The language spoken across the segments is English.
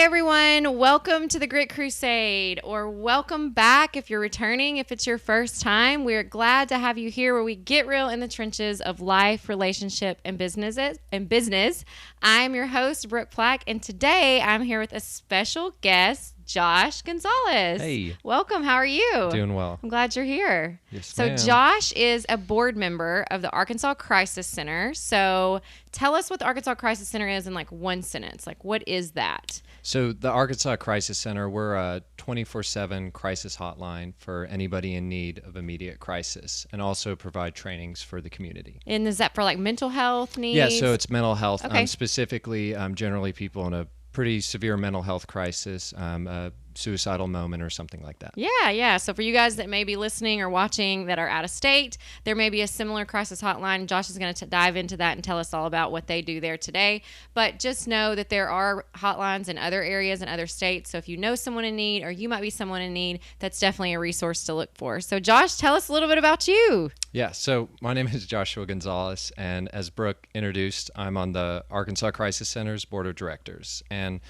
everyone. Welcome to the Grit Crusade, or welcome back if you're returning. If it's your first time, we're glad to have you here where we get real in the trenches of life, relationship, and business. I'm your host, Brooke, and today I'm here with a special guest, Josh Gonzales. Hey. Welcome. How are you? Doing well. I'm glad you're here. Yes, ma'am. ma'am. Josh is a board member of the Arkansas Crisis Center. So tell us what the Arkansas Crisis Center is in like one sentence. Like, what is that? So the Arkansas Crisis Center, we're a 24/7 crisis hotline for anybody in need of immediate crisis, and also provide trainings for the community. And is that for like mental health needs? Yeah, so it's mental health. Okay. Specifically, generally people in a pretty severe mental health crisis, a suicidal moment or something like that. Yeah. So for you guys that may be listening or watching that are out of state, there may be a similar crisis hotline. Josh is going to dive into that and tell us all about what they do there today. But just know that there are hotlines in other areas and other states. So if you know someone in need, or you might be someone in need, that's definitely a resource to look for. So Josh, tell us a little bit about you. Yeah, so my name is Joshua Gonzales, and as Brooke introduced, I'm on the Arkansas Crisis Center's Board of Directors. And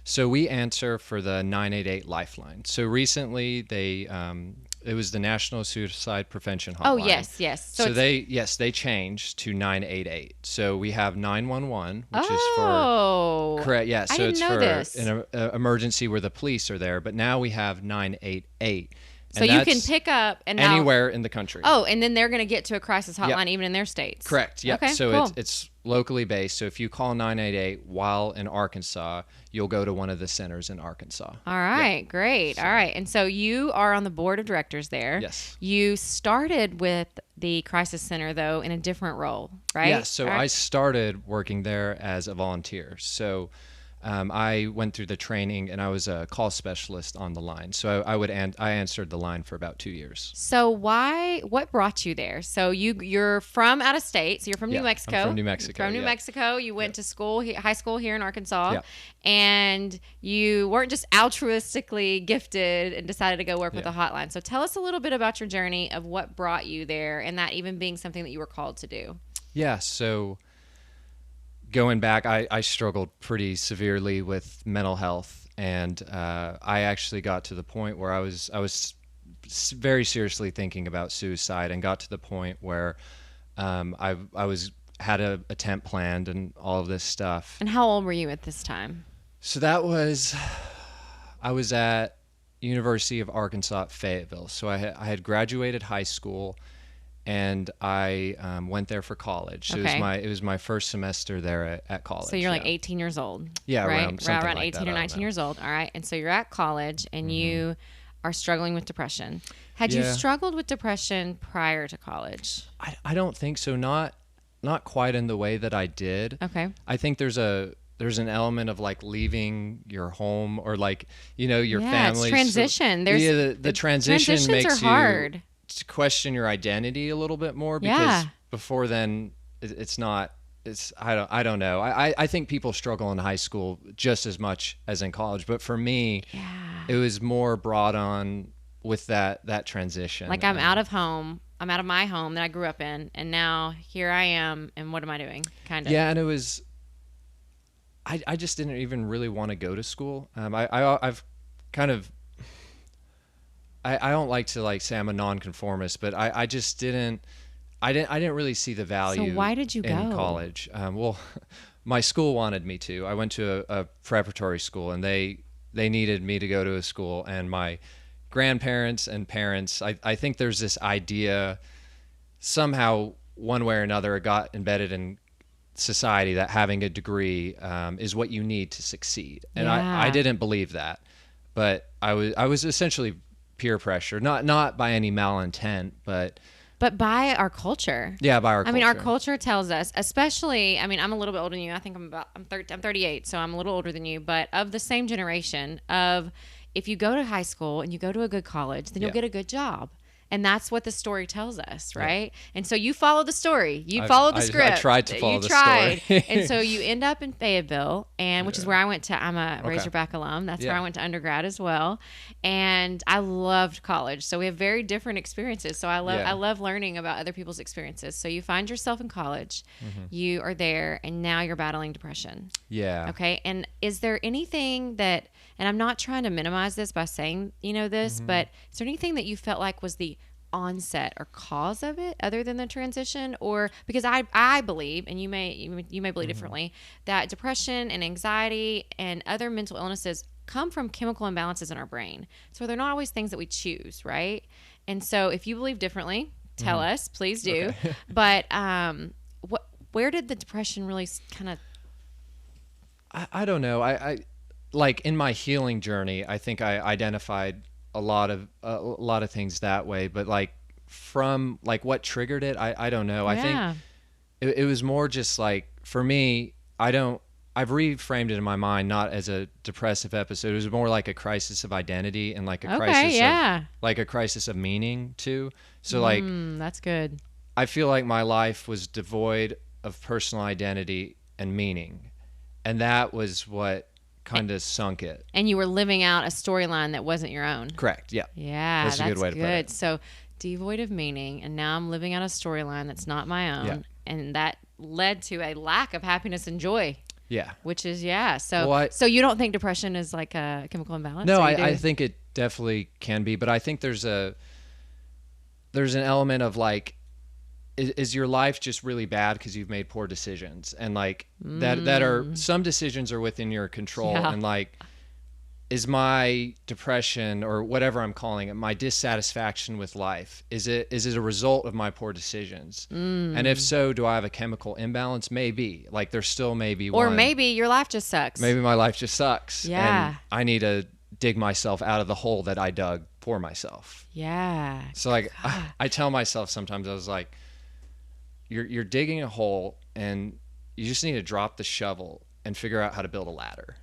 so we answer for the 988 Lifeline. So recently, it was the National Suicide Prevention Hotline. Oh, yes. So they changed to 988. So we have 911, which is for correct. Yeah, so it's for an emergency where the police are there. But now we have 988. So you can pick up and anywhere in the country. Oh, and then they're going to get to a crisis hotline even in their states. Correct. Yeah. Okay, so cool. it's locally based. So if you call 988 while in Arkansas, you'll go to one of the centers in Arkansas. All right. Great. So, all right. And so you are on the board of directors there. Yes. You started with the crisis center though in a different role, right? Yeah. So I started working there as a volunteer. So I went through the training, and I was a call specialist on the line. So I answered the line for about 2 years. So what brought you there? So you're from out of state. So you're from New Mexico. I'm from New Mexico. From New Mexico. You went to school, high school here in Arkansas. Yeah. And you weren't just altruistically gifted and decided to go work with a hotline. So tell us a little bit about your journey of what brought you there, and that even being something that you were called to do. Yeah. So going back, I struggled pretty severely with mental health, and I actually got to the point where I was very seriously thinking about suicide, and got to the point where I had an attempt planned and all of this stuff. And how old were you at this time? So I was at University of Arkansas at Fayetteville. So I had graduated high school, and I went there for college. So it was my first semester there at college. So you're like 18 years old. Yeah, right? around like 18 or 19 years old. All right. And so you're at college, and you are struggling with depression. Had you struggled with depression prior to college? I don't think so. Not quite in the way that I did. Okay. I think there's an element of like leaving your home, or like, your family. It's transition. The transition makes are hard. You to question your identity a little bit more, because before then I don't know. I think people struggle in high school just as much as in college, but for me, it was more brought on with that transition. Like, I'm out of my home that I grew up in, and now here I am, and what am I doing? Kind of. Yeah, and it was, I just didn't even really want to go to school. I've kind of, I don't like to say I'm a nonconformist, but I just didn't really see the value. So why did you in go? College? Well, my school wanted me to. I went to a preparatory school, and they needed me to go to a school, and my grandparents and parents, I think there's this idea somehow, one way or another, it got embedded in society that having a degree is what you need to succeed. And I didn't believe that, but I was essentially peer pressure, not by any malintent, but by our culture. Yeah, by our culture. I mean, our culture tells us, especially, I'm a little bit older than you. I think I'm 38, so I'm a little older than you, but of the same generation of, if you go to high school and you go to a good college, then you'll get a good job. And that's what the story tells us, right? And so you follow the story. You follow the I script. tried to follow the story. story. And so you end up in Fayetteville, and which is where I went to. I'm a Razorback alum. That's where I went to undergrad as well. And I loved college. So we have very different experiences. So I love learning about other people's experiences. So you find yourself in college. You are there, and now you're battling depression. Yeah. Okay. And is there anything that, and I'm not trying to minimize this by saying, this, but is there anything that you felt like was the onset or cause of it other than the transition? Or because I believe, and you may believe differently, that depression and anxiety and other mental illnesses come from chemical imbalances in our brain. So they're not always things that we choose, right? And so if you believe differently, tell us, please do. Okay. But where did the depression really kind of... I don't know. I like in my healing journey, I think I identified a lot of things that way, but like from like what triggered it, I don't know. I think it was more just like, for me, I've reframed it in my mind, not as a depressive episode. It was more like a crisis of identity and like a crisis of meaning too. So like, that's good. I feel like my life was devoid of personal identity and meaning. And that was what kind of sunk it. And you were living out a storyline that wasn't your own. Correct. Yeah. Yeah. That's a good way to put it. So devoid of meaning. And now I'm living out a storyline that's not my own. Yeah. And that led to a lack of happiness and joy. Yeah. Which is, So you don't think depression is like a chemical imbalance? No, I think it definitely can be. But I think there's an element of like, is your life just really bad because you've made poor decisions? And like that are, some decisions are within your control. Yeah. And like, is my depression or whatever I'm calling it, my dissatisfaction with life, is it a result of my poor decisions? And if so, do I have a chemical imbalance? Maybe. Like there still may be one. Or maybe your life just sucks. Maybe my life just sucks. Yeah. And I need to dig myself out of the hole that I dug for myself. Yeah. So like I tell myself sometimes, I was like, you're digging a hole and you just need to drop the shovel and figure out how to build a ladder.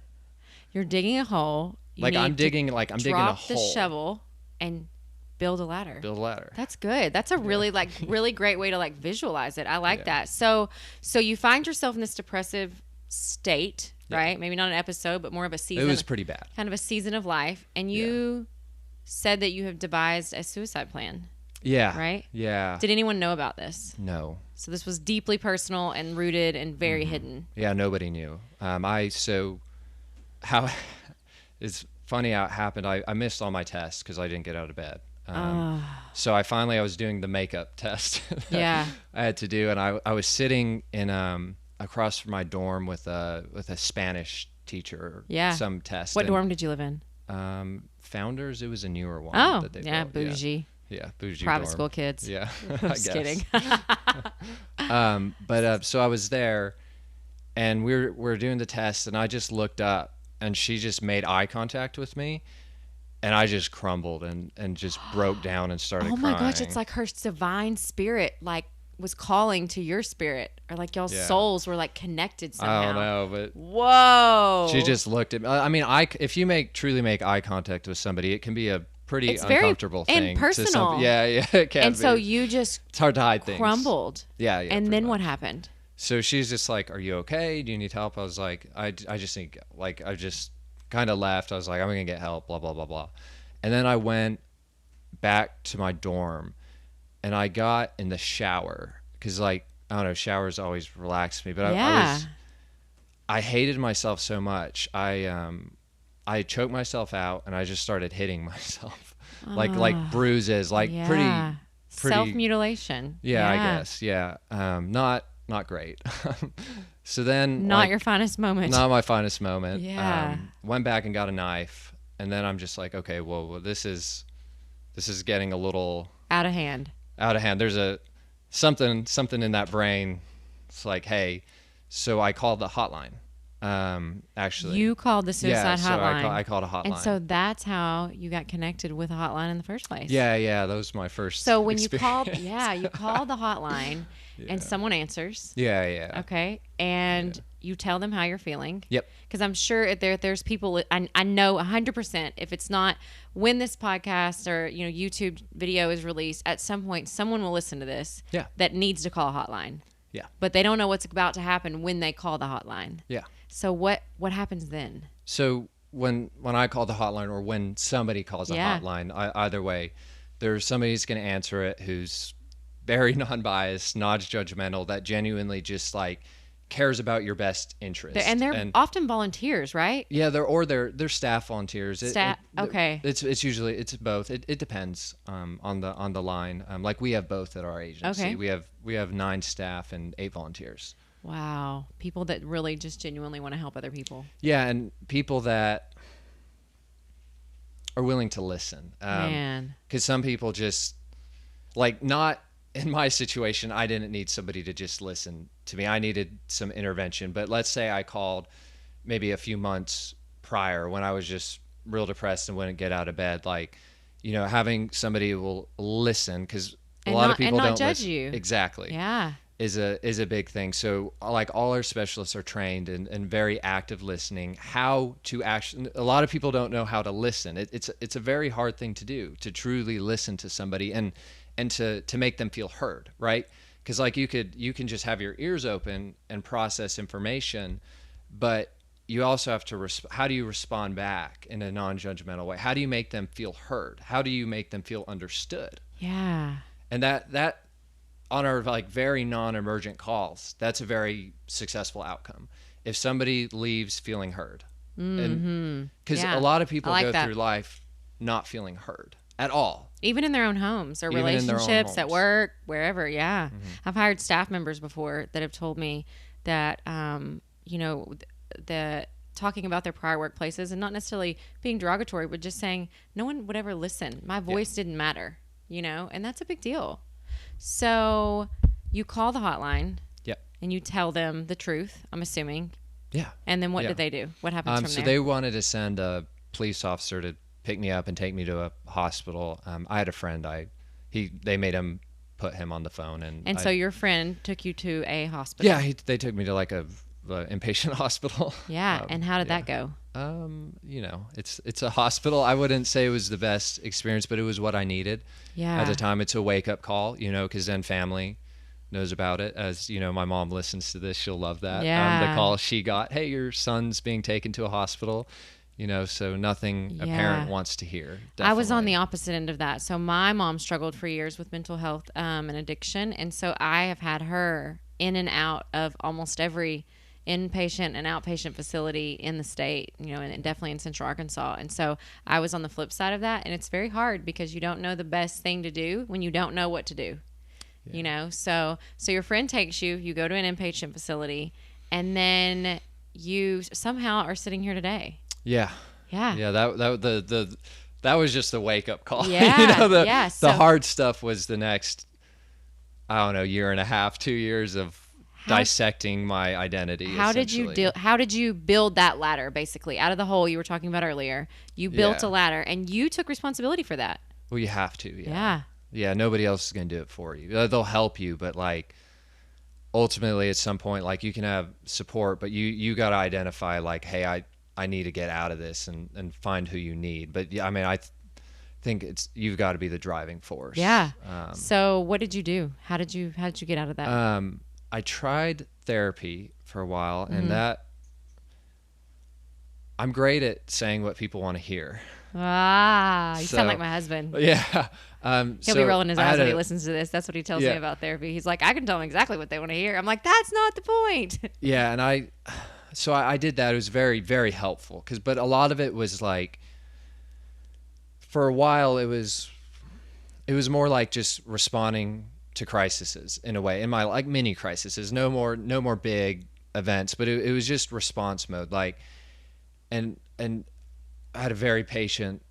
You're digging a hole. I'm digging a hole. Drop the shovel and build a ladder. Build a ladder. That's good. That's a really really great way to like visualize it. I like that. So you find yourself in this depressive state, right? Maybe not an episode, but more of a season. It was pretty bad. Kind of a season of life. And you said that you have devised a suicide plan. Yeah. Right? Yeah. Did anyone know about this? No. So this was deeply personal and rooted and very hidden. Yeah, nobody knew. It's funny how it happened. I missed all my tests because I didn't get out of bed. So I was doing the makeup test that I had to do, and I was sitting in across from my dorm with a Spanish teacher. Yeah. Some test. What dorm did you live in? Founders. It was a newer one. Oh, that they built. bougie. Yeah, bougie private dorm. School kids. Yeah, just kidding. So I was there, and we're doing the test, and I just looked up, and she just made eye contact with me, and I just crumbled and just broke down and started crying. Oh my gosh, it's like her divine spirit like was calling to your spirit, or like y'all's souls were like connected somehow. I don't know, but whoa. She just looked at me. I mean, if you truly make eye contact with somebody, it can be a pretty uncomfortable thing. And personal. Yeah, it can and be. So you just it's hard to hide things. Crumbled. Yeah. And then what happened? So she's just like, "Are you okay? Do you need help?" I was like, I just need, like, I just kind of left. I was like, I'm gonna get help, blah blah blah blah. And then I went back to my dorm, and I got in the shower because, like, I don't know, showers always relax me, but I hated myself so much. I choked myself out, and I just started hitting myself, like bruises, like pretty self-mutilation. Yeah, I guess. Yeah. Not great. So then, not your finest moment. Not my finest moment. Yeah. Went back and got a knife, and then I'm just like, okay, well, this is getting a little out of hand. There's something in that brain. It's like, hey, so I called the hotline. Actually. You called the Yeah, suicide so hotline. I called a hotline. And so that's how you got connected with a hotline in the first place. Yeah, that was my first So when experience. you called the hotline and someone answers. Yeah. Okay. And you tell them how you're feeling. Yep. Because I'm sure if there's people, I know 100% if it's not when this podcast or, YouTube video is released, at some point someone will listen to this that needs to call a hotline. Yeah. But they don't know what's about to happen when they call the hotline. Yeah. So what happens then? So when I call the hotline, or when somebody calls a hotline, either way, there's somebody who's going to answer it who's very non-biased, not judgmental, that genuinely just like cares about your best interest. And they're often volunteers, right? Yeah, they're staff volunteers. Okay. It's usually both. It depends on the line. Like we have both at our agency. Okay. We have 9 staff and 8 volunteers. Wow. People that really just genuinely want to help other people. Yeah, and people that are willing to listen. Man. Because some people just, like, not in my situation, I didn't need somebody to just listen to me. I needed some intervention. But let's say I called maybe a few months prior when I was just real depressed and wouldn't get out of bed. Like, having somebody who will listen, because a lot of people don't judge listen. you. Exactly. Yeah. Is a big thing. So like all our specialists are trained in very active listening, how to actually, a lot of people don't know how to listen. It's a very hard thing to do, to truly listen to somebody and to make them feel heard, right? Because like you can just have your ears open and process information, but you also have to, how do you respond back in a non-judgmental way? How do you make them feel heard? How do you make them feel understood? Yeah. And that on our like very non-emergent calls, that's a very successful outcome. If somebody leaves feeling heard, and because a lot of people go through life not feeling heard at all, even in their own homes or relationships at work, wherever. Yeah. I've hired staff members before that have told me that, the talking about their prior workplaces and not necessarily being derogatory, but just saying no one would ever listen. My voice didn't matter, and that's a big deal. So you call the hotline. Yep. And you tell them the truth, I'm assuming. Yeah. And then what did they do? What happens from so there? they wanted to send a police officer to pick me up and take me to a hospital. I had a friend. They made him put him on the phone, and so your friend took you to a hospital. Yeah, they took me to like a inpatient hospital. Yeah. And how did that go? It's a hospital. I wouldn't say it was the best experience, but it was what I needed. Yeah. At the time. It's a wake up call, because then family knows about it. As my mom listens to this, she'll love that. Yeah. The call she got, hey, your son's being taken to a hospital, so nothing a parent wants to hear. Definitely. I was on the opposite end of that. So my mom struggled for years with mental health and addiction. And so I have had her in and out of almost every inpatient and outpatient facility in the state, and definitely in Central Arkansas. And so I was on the flip side of that. And it's very hard because you don't know the best thing to do when you don't know what to do, So your friend takes you, you go to an inpatient facility, and then you somehow are sitting here today. Yeah. That was just the wake up call. Yeah. The hard stuff was the next, I don't know, year and a half, 2 years of dissecting my identity. How did you build that ladder, basically out of the hole you were talking about earlier? You built a ladder, and you took responsibility for that. Well, you have to. Yeah. Nobody else is going to do it for you. They'll help you, but like ultimately at some point, like you can have support, but you got to identify like, hey, I need to get out of this and find who you need. But yeah, I mean, I think you've got to be the driving force. Yeah. So what did you do? How did you get out of that? I tried therapy for a while, and that I'm great at saying what people want to hear. You sound like my husband. Yeah. He'll be rolling his eyes when he listens to this. That's what he tells me about therapy. He's like, I can tell them exactly what they want to hear. I'm like, that's not the point. Yeah. And I did that. It was very, very helpful but a lot of it was like, for a while, it was more like just responding to crises in a way, in my like mini crises, no more big events, but it was just response mode. Like, and I had a very patient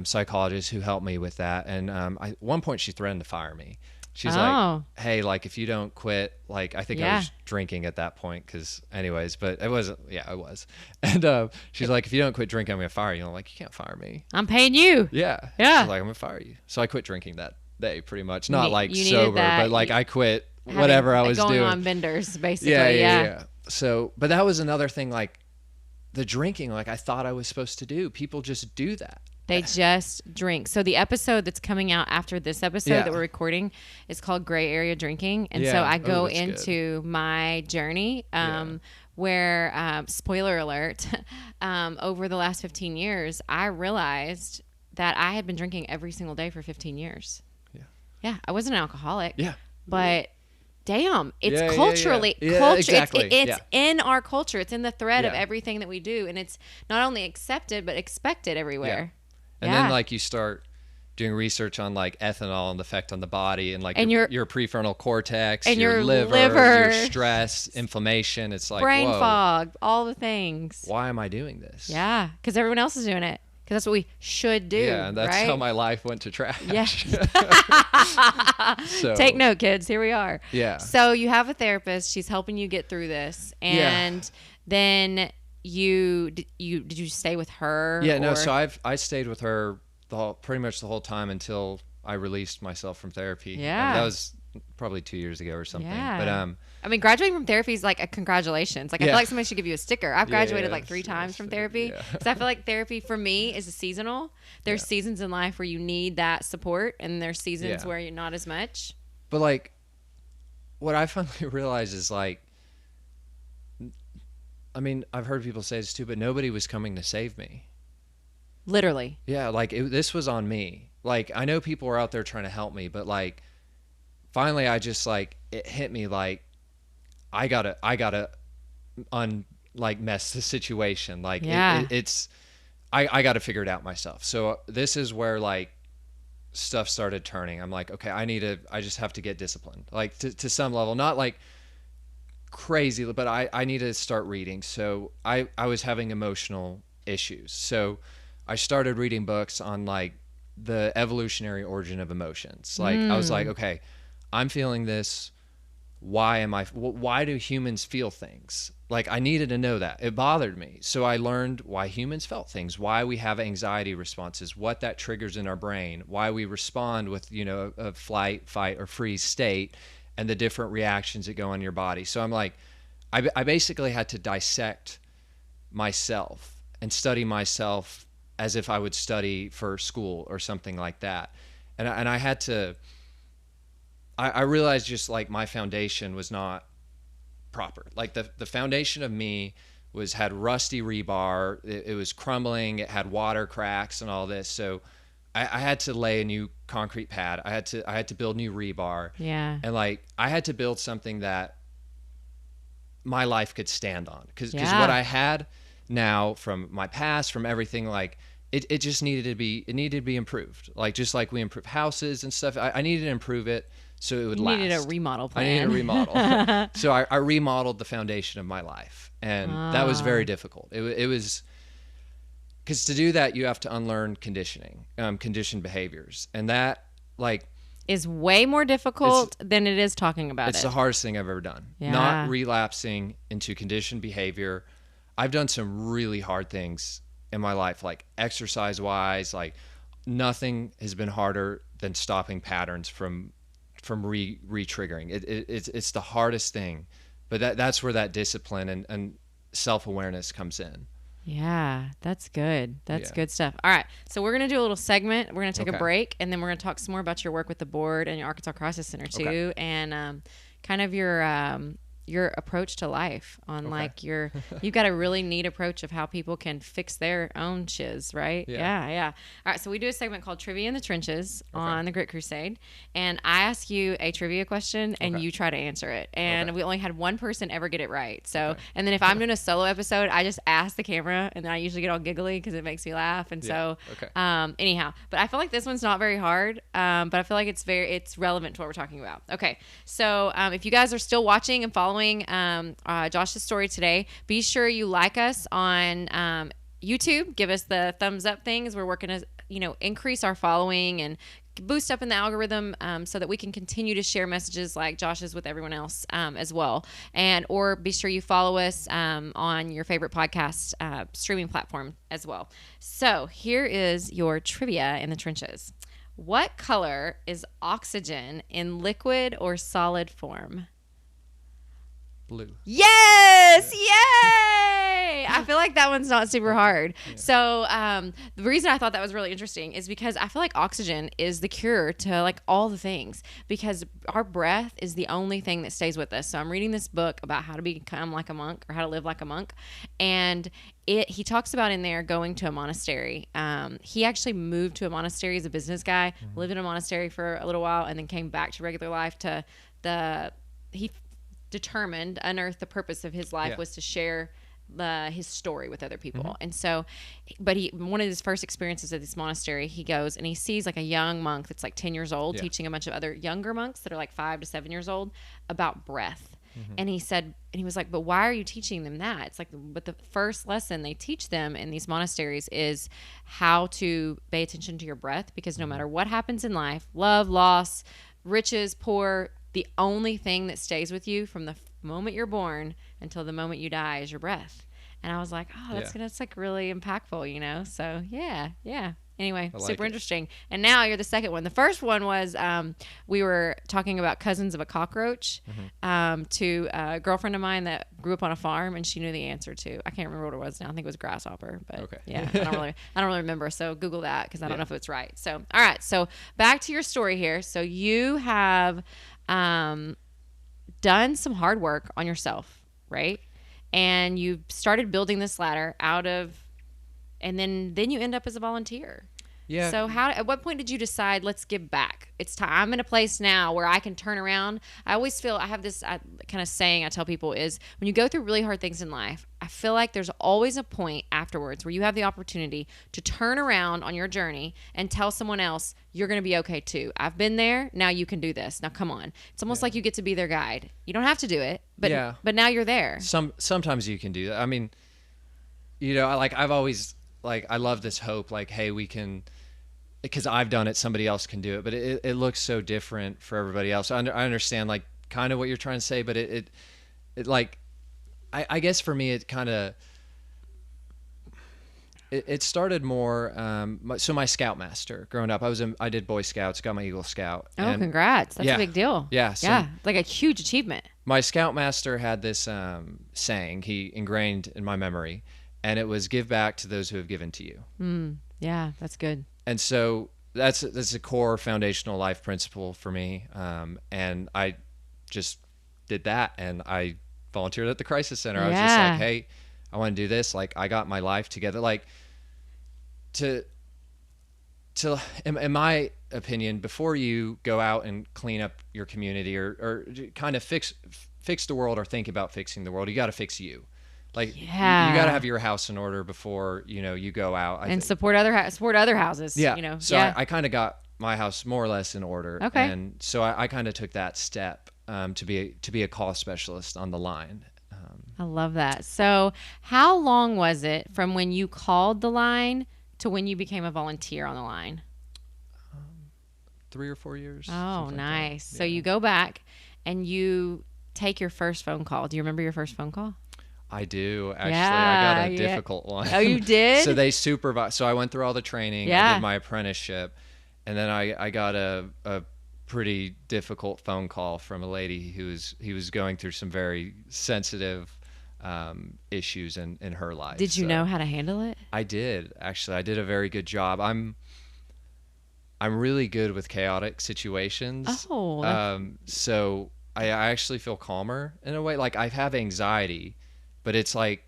psychologist who helped me with that. And at one point she threatened to fire me. She's Oh. like, hey, like if you don't quit, like I think I Yeah. was drinking at that point, because anyways, but it wasn't. Yeah, I was. And she's like, if you don't quit drinking, I'm gonna fire you. I'm like, you can't fire me. I'm paying you. Yeah. Yeah. She's like, I'm gonna fire you. So I quit drinking that day, pretty much. Not like you needed sober, that. but like I quit Having- whatever I was going doing. on benders, basically. Yeah. So, but that was another thing, like the drinking, like I thought I was supposed to do. People just do that. They just drink. So the episode that's coming out after this episode Yeah. that we're recording is called Gray Area Drinking. And so Yeah. I go that's good. into my journey where, spoiler alert, over the last 15 years, I realized that I had been drinking every single day for 15 years. Yeah. Yeah. I wasn't an alcoholic. Yeah. But damn, it's Yeah, culturally yeah. Yeah, culture. exactly. It's Yeah. in our culture. It's in the thread of Yeah. everything that we do, and it's not only accepted but expected everywhere. And then like you start doing research on like ethanol and the effect on the body, and like And your prefrontal cortex, and your your liver, liver. your stress, inflammation. It's like, brain whoa, fog, all the things. why am I doing this? Yeah, because everyone else is doing it. Because that's what we should do. Yeah, and that's right? how my life went to trash. Yeah. So Take note, kids. Here we are. Yeah. So you have a therapist. She's helping you get through this, and then did you stay with her? Yeah, no. or- So I stayed with her pretty much the whole time until I released myself from therapy. Yeah. That was probably 2 years ago or something. Yeah. But I mean, graduating from therapy is like a congratulations. Like I Yeah. feel like somebody should give you a sticker. I've graduated Yeah, like 3 yes, times from therapy yeah. because I feel like therapy for me is a seasonal. There's Yeah. seasons in life where you need that support, and there's seasons Yeah. where you're not as much. But like, what I finally realized is like, I mean, I've heard people say this too, but nobody was coming to save me. Literally. Yeah, like this was on me. Like I know people were out there trying to help me, but like, finally, I just like it hit me like, I gotta mess the situation. Like Yeah. it's I gotta figure it out myself. So this is where like stuff started turning. I'm like, okay, I just have to get disciplined, like to some level, not like crazy, but I need to start reading. So I was having emotional issues. So I started reading books on like the evolutionary origin of emotions. Like I was like, okay, I'm feeling this. Why do humans feel things? Like I needed to know that. It bothered me. So I learned why humans felt things, why we have anxiety responses, what that triggers in our brain, why we respond with, a flight, fight, or freeze state, and the different reactions that go on your body. So I'm like, I basically had to dissect myself and study myself as if I would study for school or something like that. And I had to, I realized just like my foundation was not proper. Like the foundation of me had rusty rebar. It was crumbling. It had water cracks and all this. So I had to lay a new concrete pad. I had to build new rebar. Yeah. And like I had to build something that my life could stand on. Because Yeah. what I had now from my past, from everything, like it just needed to be improved. Like just like we improve houses and stuff. I needed to improve it so it would You last. needed a remodel plan. I needed a remodel. So I remodeled the foundation of my life, and that was very difficult. It was because to do that you have to unlearn conditioning, conditioned behaviors, and that like is way more difficult than it is talking about it's it. the hardest thing I've ever done. Yeah. Not relapsing into conditioned behavior. I've done some really hard things in my life, like exercise wise. Like nothing has been harder than stopping patterns from re-triggering. It's the hardest thing, but that's where that discipline and self-awareness comes in. Yeah, that's good. That's Yeah. good stuff. All right, so we're gonna do a little segment. We're gonna take a Okay. break, and then we're gonna talk some more about your work with the board and your Arkansas Crisis Center too, Okay. and kind of your approach to life on like you've got a really neat approach of how people can fix their own shiz, right? Yeah. All right, so we do a segment called Trivia in the Trenches on the Grit Crusade, and I ask you a trivia question and you try to answer it, and we only had one person ever get it right. So and then if I'm doing a solo episode, I just ask the camera, and then I usually get all giggly because it makes me laugh, and so anyhow, but I feel like this one's not very hard, but I feel like it's relevant to what we're talking about. Okay, so if you guys are still watching and following Josh's story today, be sure you like us on YouTube. Give us the thumbs up things. We're working to increase our following and boost up in the algorithm so that we can continue to share messages like Josh's with everyone else as well. And or be sure you follow us on your favorite podcast streaming platform as well. So here is your trivia in the trenches. What color is oxygen in liquid or solid form? Blue. Yes! Yay! I feel like that one's not super hard. Yeah. So the reason I thought that was really interesting is because I feel like oxygen is the cure to like all the things, because our breath is the only thing that stays with us. So I'm reading this book about how to become like a monk, or how to live like a monk, and he talks about in there going to a monastery. He actually moved to a monastery as a business guy, lived in a monastery for a little while, and then came back to regular life. He determined, unearthed the purpose of his life was to share his story with other people. And so, but one of his first experiences at this monastery, he goes and he sees like a young monk that's like 10 years old teaching a bunch of other younger monks that are like 5 to 7 years old about breath. And he was like, but why are you teaching them that? It's like, but the first lesson they teach them in these monasteries is how to pay attention to your breath, because no matter what happens in life, love, loss, riches, poor, the only thing that stays with you from the moment you're born until the moment you die is your breath. And I was like, oh, that's like really impactful, you know? So yeah. Anyway, super interesting. And now you're the second one. The first one was we were talking about cousins of a cockroach to a girlfriend of mine that grew up on a farm, and she knew the answer to. I can't remember what it was now. I think it was grasshopper, but yeah, I don't really remember. So Google that, because I don't know if it's right. So all right, so back to your story here. So you have done some hard work on yourself, right? And you started building this ladder and then you end up as a volunteer. Yeah. So at what point did you decide, let's give back? It's time. I'm in a place now where I can turn around. I always feel, I have this kind of saying I tell people is, when you go through really hard things in life, I feel like there's always a point afterwards where you have the opportunity to turn around on your journey and tell someone else, you're going to be okay too. I've been there. Now you can do this. Now come on. It's almost like you get to be their guide. You don't have to do it, but now you're there. Sometimes you can do that. I mean, you know, I've always, I love this hope, like, hey, we can, because I've done it, somebody else can do it, but it looks so different for everybody else. I understand like kind of what you're trying to say, but it like, I guess for me, it kind of, it started more, so my Scoutmaster growing up, I did Boy Scouts, got my Eagle Scout. Oh, congrats. That's a big deal. Yeah. So like a huge achievement. My Scoutmaster had this saying he ingrained in my memory, and it was, give back to those who have given to you. Yeah, that's good. And so that's a core foundational life principle for me. And I just did that, and I volunteered at the crisis center. I was just like, hey, I want to do this. Like, I got my life together. Like, in my opinion, before you go out and clean up your community or kind of fix the world or think about fixing the world, you got to fix you. Like, you got to have your house in order before, you know, you go out. And support other houses. Yeah. You know? So I kind of got my house more or less in order. Okay. And so I kind of took that step to be a call specialist on the line. I love that. So how long was it from when you called the line to when you became a volunteer on the line? 3 or 4 years. Oh, nice. So you go back and you take your first phone call. Do you remember your first phone call? I do, actually. I got a difficult one. Oh, you did? So they supervised. So I went through all the training. I did my apprenticeship. And then I got a pretty difficult phone call from a lady he was going through some very sensitive issues in her life. Did you know how to handle it? I did, actually. I did a very good job. I'm really good with chaotic situations. Oh. So I actually feel calmer in a way. Like, I have anxiety, but it's like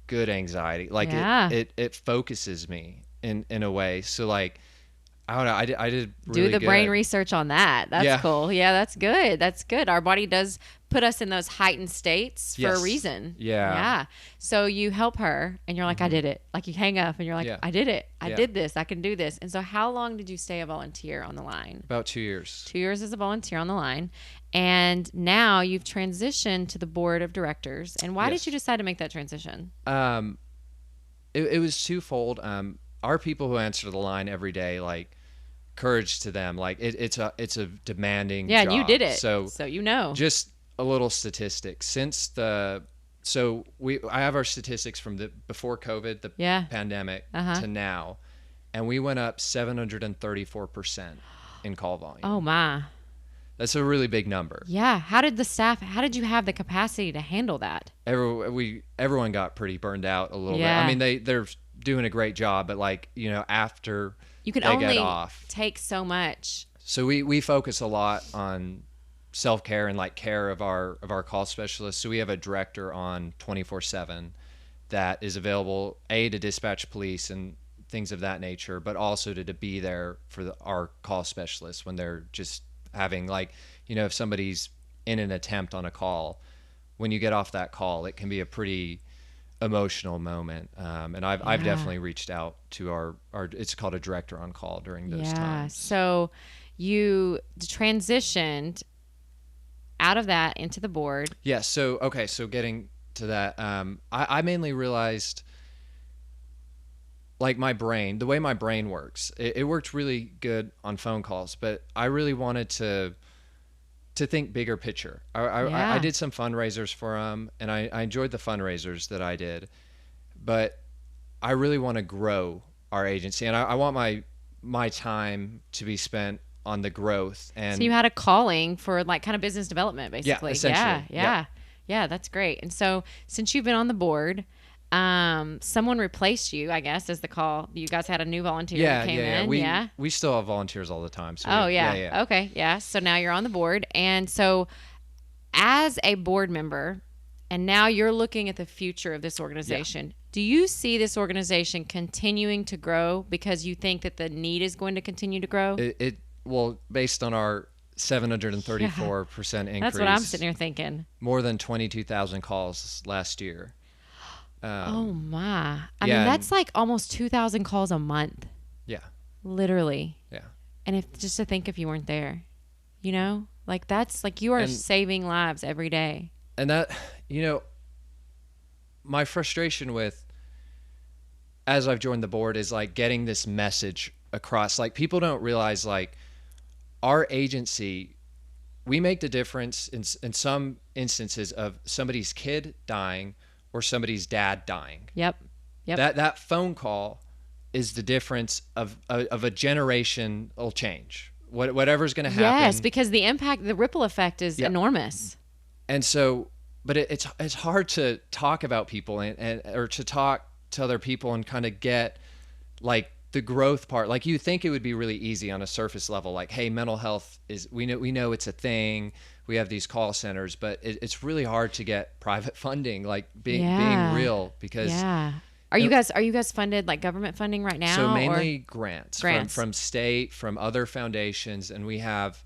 good anxiety. Like, it focuses me in a way. So, like, I don't know. I did really do the brain research on that. That's cool. Yeah, that's good. That's good. Our body does put us in those heightened states for a reason. Yeah. So you help her, and you're like, I did it. Like, you hang up, and you're like, I did it. I did this. I can do this. And so how long did you stay a volunteer on the line? About 2 years. 2 years as a volunteer on the line. And now you've transitioned to the board of directors. And why did you decide to make that transition? It was twofold. Our people who answer the line every day, like, courage to them. Like it's a demanding Yeah, job. and you did it. So you know. just a little statistic. I have our statistics from the before COVID, the pandemic to now, and we went up 734% in call volume. Oh my. That's a really big number. Yeah. How did you have the capacity to handle that? Everyone got pretty burned out a little bit. Yeah. I mean, they're doing a great job, but like, after you can they only get off, take so much. So we focus a lot on self-care and like care of our call specialists. So we have a director on 24/7 that is available to dispatch police and things of that nature, but also to be there for our call specialists when they're just having, like, if somebody's in an attempt on a call, when you get off that call, it can be a pretty emotional moment. And I've definitely reached out to our it's called a director on call during those times. So you transitioned out of that into the board. Yeah. So getting to that, I mainly realized, like, the way my brain works, it worked really good on phone calls, but I really wanted to think bigger picture. I did some fundraisers for them, and I enjoyed the fundraisers that I did, but I really want to grow our agency, and I want my time to be spent on the growth. And so you had a calling for, like, kind of business development, basically. Yeah, essentially. Yeah, that's great. And so since you've been on the board, someone replaced you, I guess, as the call. You guys had a new volunteer that came in. We still have volunteers all the time. So Okay. Yeah. So now you're on the board. And so as a board member, and now you're looking at the future of this organization, do you see this organization continuing to grow because you think that the need is going to continue to grow? Well, based on our 734% increase. That's what I'm sitting here thinking. More than 22,000 calls last year. Oh my. I mean, that's like almost 2,000 calls a month. Yeah. Literally. Yeah. And just to think if you weren't there, like, that's like you are saving lives every day. And that, my frustration with, as I've joined the board, is like getting this message across. Like, people don't realize, like, our agency, we make the difference in some instances of somebody's kid dying or somebody's dad dying. Yep. That phone call is the difference of a generational change. Whatever's going to happen. Yes, because the impact, the ripple effect is enormous. And so, but it's hard to talk about people or to talk to other people and kind of get, like, the growth part. Like, you think it would be really easy on a surface level, like, hey, mental health is, we know it's a thing. We have these call centers, but it's really hard to get private funding, like being real, because Are you guys funded, like, government funding right now? So mainly grants from state, from other foundations, and we have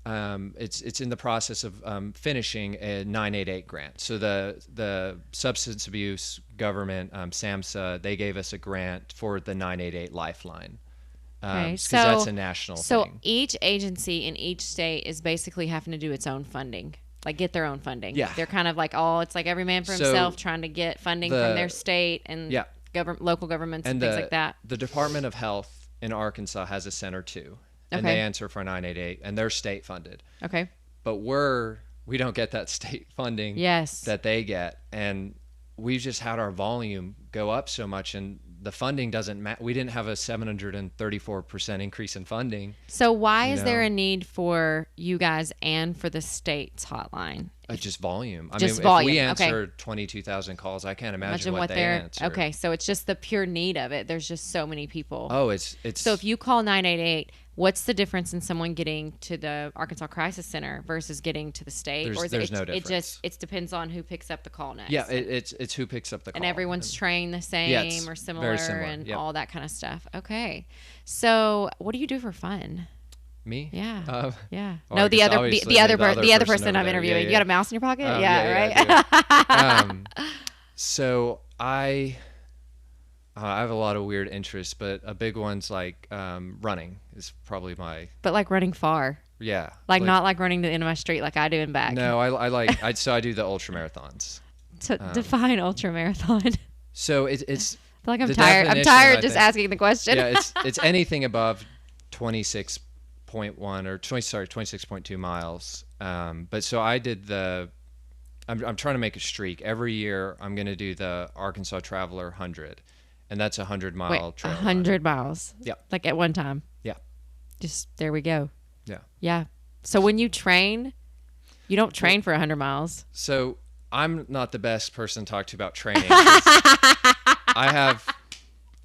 it's in the process of finishing a 988 grant. So the substance abuse government, SAMHSA, they gave us a grant for the 988 Lifeline. Because that's a national thing. So each agency in each state is basically having to do its own funding, like get their own funding. Yeah. They're kind of like it's like every man for himself trying to get funding from their state and local governments and things like that. The Department of Health in Arkansas has a center too, and they answer for 988, and they're state funded. Okay. But we don't get that state funding that they get, and we've just had our volume go up so much, and the funding doesn't we didn't have a 734% increase in funding. So why is there a need for you guys and for the state's hotline? Just volume. I mean, if we answer 22,000 calls, I can't imagine what they answer. Okay, so it's just the pure need of it. There's just so many people. Oh, it's so if you call 988, what's the difference in someone getting to the Arkansas Crisis Center versus getting to the state? There's no difference. It depends on who picks up the call next. Yeah, it's who picks up the call. And everyone's trained the same or similar, and all that kind of stuff. Okay. So what do you do for fun? Me? Yeah. Yeah. Well, no, the other person I'm interviewing. Yeah. You got a mouse in your pocket? Right. So I have a lot of weird interests, but a big one's like running is probably my. But like running far. Yeah. Like not like running to the end of my street like I do and back. No, I do the ultra marathons. Define ultra marathon. So it's. I feel like I'm tired. I'm tired just asking the question. Yeah, it's anything above 26.1 or 26.2 miles. But so I did I'm trying to make a streak. Every year I'm going to do the Arkansas Traveler 100, and that's a 100-mile Wait, trail 100 run. miles? Yeah. Like at one time? Yeah. Just, there we go. Yeah. Yeah. So when you train, you don't train for 100 miles. So I'm not the best person to talk to about training. I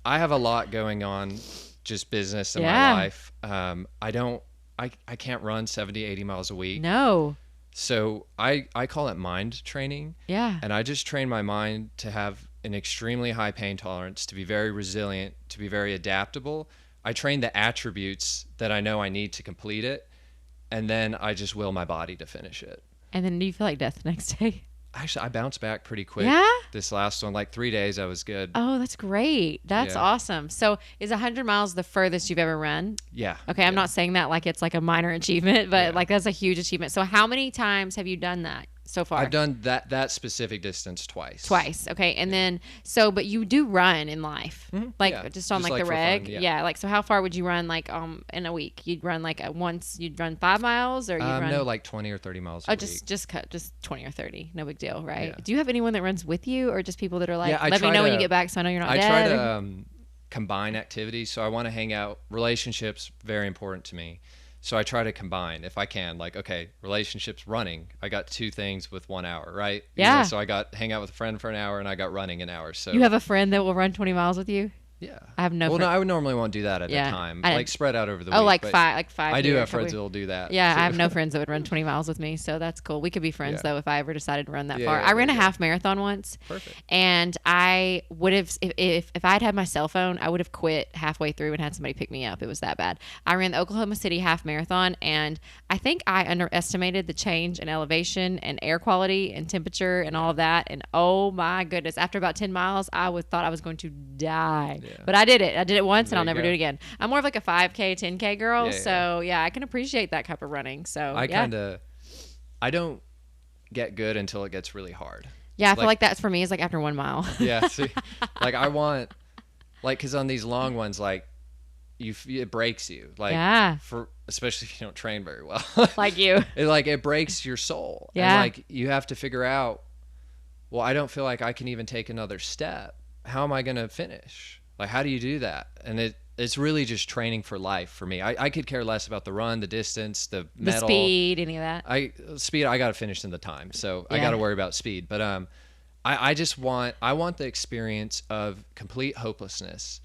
have a lot going on, just business in my life. I can't run 70, 80 miles a week. No. So I call it mind training. Yeah. And I just train my mind to have an extremely high pain tolerance, to be very resilient, to be very adaptable. I train the attributes that I know I need to complete it, and then I just will my body to finish it. And then do you feel like death the next day? Actually, I bounced back pretty quick. Yeah? This last one, like 3 days, I was good. Oh, that's great. That's awesome. So is 100 miles the furthest you've ever run? Yeah. Okay, I'm not saying that like it's like a minor achievement, but like that's a huge achievement. So how many times have you done that so far? I've done that specific distance twice. Twice. Okay. And then, but you do run in life, like just on Just like the for reg. fun, Yeah. Like, so how far would you run like, in a week? You'd run like you'd run 5 miles or you'd run? No, like 20 or 30 miles a week. Just 20 or 30. No big deal. Right. Yeah. Do you have anyone that runs with you or just people that are like, Yeah, let me know when you get back so I know you're not I dead? try to combine activities. So I want to hang out. Relationships, very important to me. So I try to combine if I can, like, okay, relationships, running. I got 2 things with 1 hour, right? Yeah. So I got hang out with a friend for an hour and I got running an hour. So You have a friend that will run 20 miles with you? yeah. I have no Well, friend. no, I would normally won't do that at a time. Like spread out over the week. Oh, like but five. I do here, have friends couple- that will do that. Yeah, too. I have no friends that would run 20 miles with me, so that's cool. We could be friends Yeah. though if I ever decided to run that Yeah, far. yeah, I ran there a you go. half marathon once. Perfect. And I would have, if I'd had my cell phone, I would have quit halfway through and had somebody pick me up. It was that bad. I ran the Oklahoma City half marathon, and I think I underestimated the change in elevation and air quality and temperature and all of that. And oh my goodness, after about 10 miles, thought I was going to die. Yeah. But I did it. I did it once, and There I'll you never go. do it again. I'm more of like a 5K, 10K girl, Yeah, so yeah, I can appreciate that type of running. So I don't get good until it gets really hard. yeah, I feel like that's for me is like after 1 mile. Yeah, see, like I want, like, because on these long ones, like, it breaks you, like, Yeah. especially if you don't train very well. Like you. it breaks your soul. Yeah. And like you have to figure out, well, I don't feel like I can even take another step. How am I going to finish? Like, how do you do that? And it's really just training for life for me. I could care less about the run, the distance, the The medal. speed, any of that. I got to finish in the time, so I Yeah. got to worry about speed. But I just want the experience of complete hopelessness,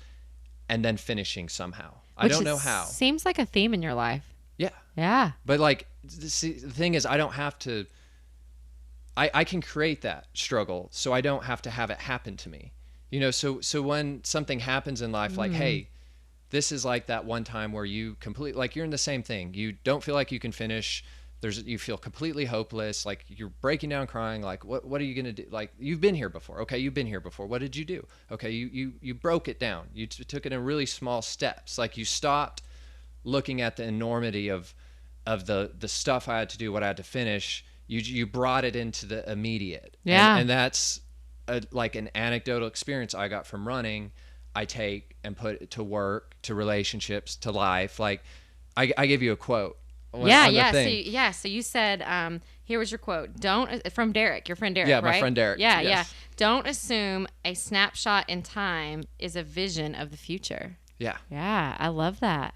and then finishing somehow. I don't know how. Seems like a theme in your life. Yeah, Yeah. but like, see, the thing is, I don't have to. I can create that struggle, so I don't have to have it happen to me. You know, so when something happens in life, like, hey, this is like that one time where you like, you're in the same thing. You don't feel like you can finish. You feel completely hopeless. Like, you're breaking down crying. Like, what are you going to do? Like, you've been here before. Okay. You've been here before. What did you do? Okay. You broke it down. You took it in really small steps. Like, you stopped looking at the enormity of the stuff I had to do, what I had to finish. You brought it into the immediate. Yeah. And that's like an anecdotal experience I got from running. I take and put it to work, to relationships, to life. Like, I give you a quote. So you said, here was your quote. From Derek, your friend Derek, Yeah, right? my friend Derek. Yeah, yes. yeah. Don't assume a snapshot in time is a vision of the future. Yeah. Yeah, I love that.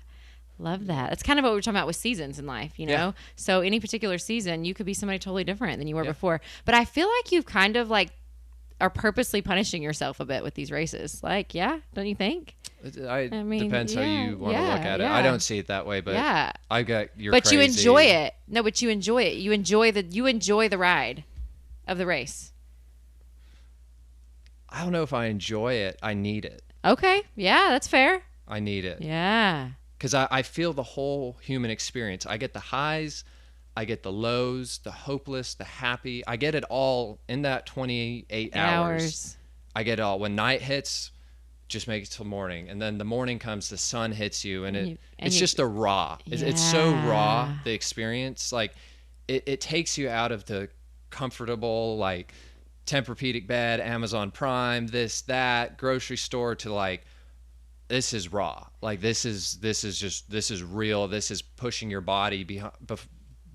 Love that. That's kind of what we're talking about with seasons in life, you know? Yeah. So any particular season, you could be somebody totally different than you were Yeah. before. But I feel like you've kind of like are purposely punishing yourself a bit with these races. Like, yeah, don't you think? I mean, depends yeah, how you want to yeah, look at it. yeah. I don't see it that way, but Yeah. I got your. But you enjoy it. No, but you enjoy it. You enjoy the ride of the race. I don't know if I enjoy it. I need it. Okay. Yeah, that's fair. I need it. Yeah. Because I feel the whole human experience. I get the highs, I get the lows, the hopeless, the happy. I get it all in that 28 hours. I get it all. When night hits, just make it till morning. And then the morning comes, the sun hits you, and it's just a raw. It's so raw, the experience. Like, it takes you out of the comfortable, like, Tempur-Pedic bed, Amazon Prime, this, that, grocery store, to like, this is raw. Like this is real. This is pushing your body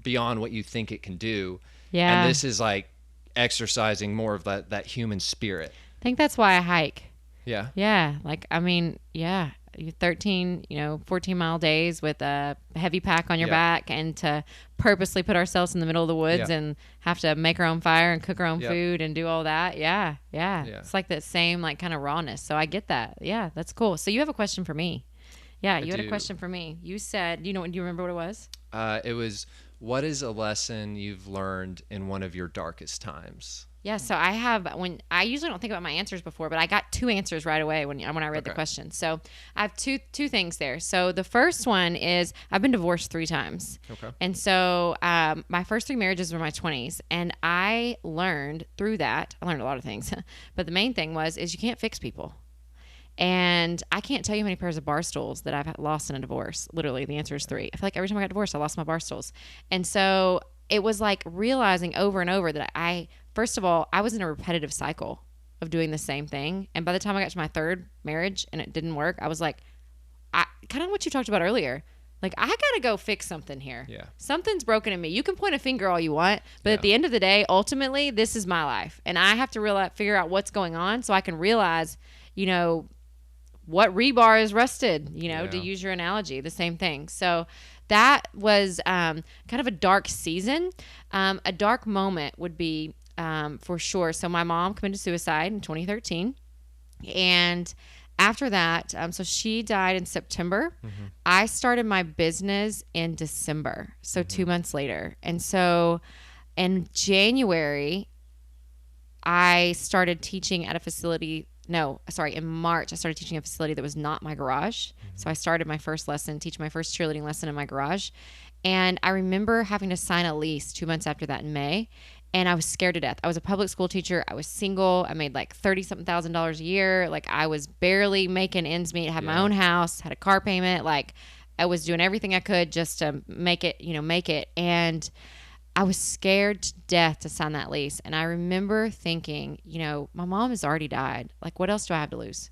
beyond what you think it can do. And Yeah. this is like exercising more of that human spirit. I think that's why I hike. Yeah. Yeah. Like, I mean, yeah. 13, 14-mile days with a heavy pack on your Yep. back, and to purposely put ourselves in the middle of the woods Yep. and have to make our own fire and cook our own Yep. food and do all that. Yeah. Yeah. Yeah. It's like that same like kind of rawness. So I get that. Yeah. That's cool. So you have a question for me. Yeah. You had a do. question for me. You said, do you remember what it was? It was, what is a lesson you've learned in one of your darkest times? Yeah, so I usually don't think about my answers before, but I got two answers right away when I read the Okay. question. So I have two things there. So the first one is I've been divorced 3 times. Okay. And so my first 3 marriages were my 20s, and I learned through that. I learned a lot of things, but the main thing is you can't fix people. And I can't tell you how many pairs of bar stools that I've lost in a divorce. Literally, the answer is 3. I feel like every time I got divorced, I lost my bar stools. And so it was like realizing over and over that first of all, I was in a repetitive cycle of doing the same thing. And by the time I got to my 3rd marriage and it didn't work, I was like, kind of what you talked about earlier. Like, I got to go fix something here. Yeah. Something's broken in me. You can point a finger all you want, but at the end of the day, ultimately, this is my life. And I have to figure out what's going on so I can realize, what rebar is rusted, to use your analogy, the same thing. So that was kind of a dark season. A dark moment would be for sure. So my mom committed suicide in 2013. And after that, so she died in September. Mm-hmm. I started my business in December, so 2 months later. And so in January, I started teaching at a facility. No, sorry, in March, I started teaching a facility that was not my garage. Mm-hmm. So I started my first lesson, teach my first cheerleading lesson in my garage. And I remember having to sign a lease 2 months after that in May. And I was scared to death. I was a public school teacher. I was single. I made like $30-something thousand a year. Like, I was barely making ends meet. I had my own house, had a car payment. Like, I was doing everything I could just to make it. And I was scared to death to sign that lease. And I remember thinking, my mom has already died. Like, what else do I have to lose?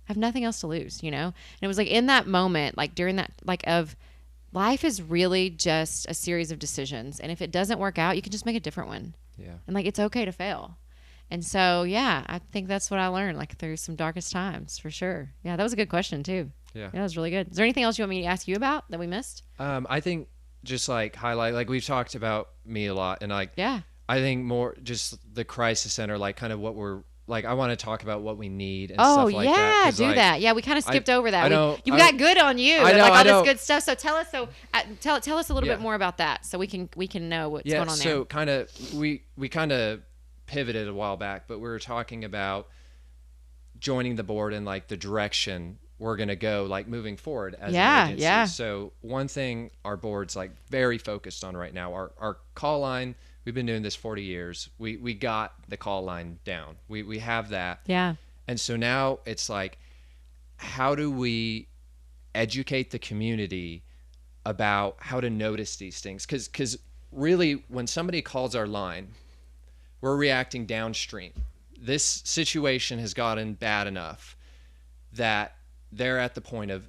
I have nothing else to lose, And it was like in that moment, like during that, like of life is really just a series of decisions. And if it doesn't work out, you can just make a different one. Yeah. And like, it's okay to fail. And so, yeah, I think that's what I learned, like through some darkest times for sure. Yeah, that was a good question too. Yeah. That was really good. Is there anything else you want me to ask you about that we missed? I think just like highlight, like we've talked about me a lot, and like, yeah, I think more just the crisis center, like kind of what we're like, I want to talk about what we need and stuff like that. Oh yeah, do like, that. Yeah, we kind of skipped over that. You I got good on you. I know, like all I know. this good stuff. So tell us. Tell us a little bit more about that, so we can know what's going on there. So kind of we kind of pivoted a while back, but we were talking about joining the board and like the direction we're going to go, like moving forward as an agency. Yeah. So one thing our board's like very focused on right now, our call line, we've been doing this 40 years. We got the call line down. We have that. Yeah. And so now it's like, how do we educate the community about how to notice these things? Because really, when somebody calls our line, we're reacting downstream. This situation has gotten bad enough that they're at the point of